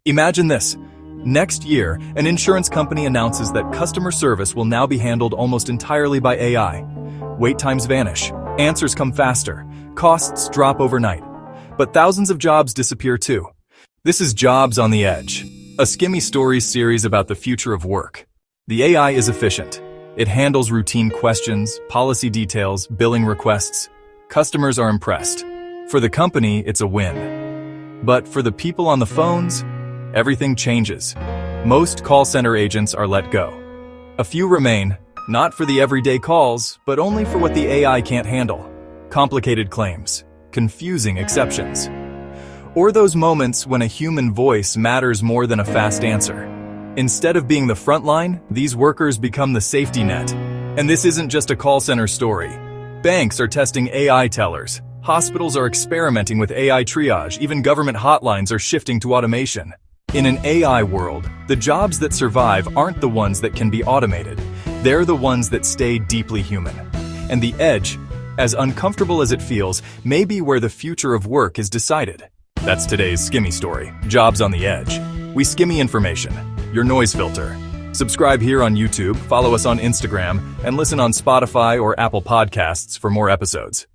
Imagine this. Next year, an insurance company announces that customer service will now be handled almost entirely by AI. Wait times vanish, answers come faster, costs drop overnight. But thousands of jobs disappear too. This is Jobs on the Edge, a Skimmy Stories series about the future of work. The AI is efficient. It handles routine questions, policy details, billing requests. Customers are impressed. For the company, it's a win. But for the people on the phones, everything changes. Most call center agents are let go. A few remain, not for the everyday calls, but only for what the AI can't handle. Complicated claims, confusing exceptions, or those moments when a human voice matters more than a fast answer. Instead of being the front line, these workers become the safety net. And this isn't just a call center story. Banks are testing AI tellers. Hospitals are experimenting with AI triage. Even government hotlines are shifting to automation. In an AI world, the jobs that survive aren't the ones that can be automated. They're the ones that stay deeply human. And the edge, as uncomfortable as it feels, may be where the future of work is decided. That's today's Skimmy story, Jobs on the Edge. We skimmy information, your noise filter. Subscribe here on YouTube, follow us on Instagram, and listen on Spotify or Apple Podcasts for more episodes.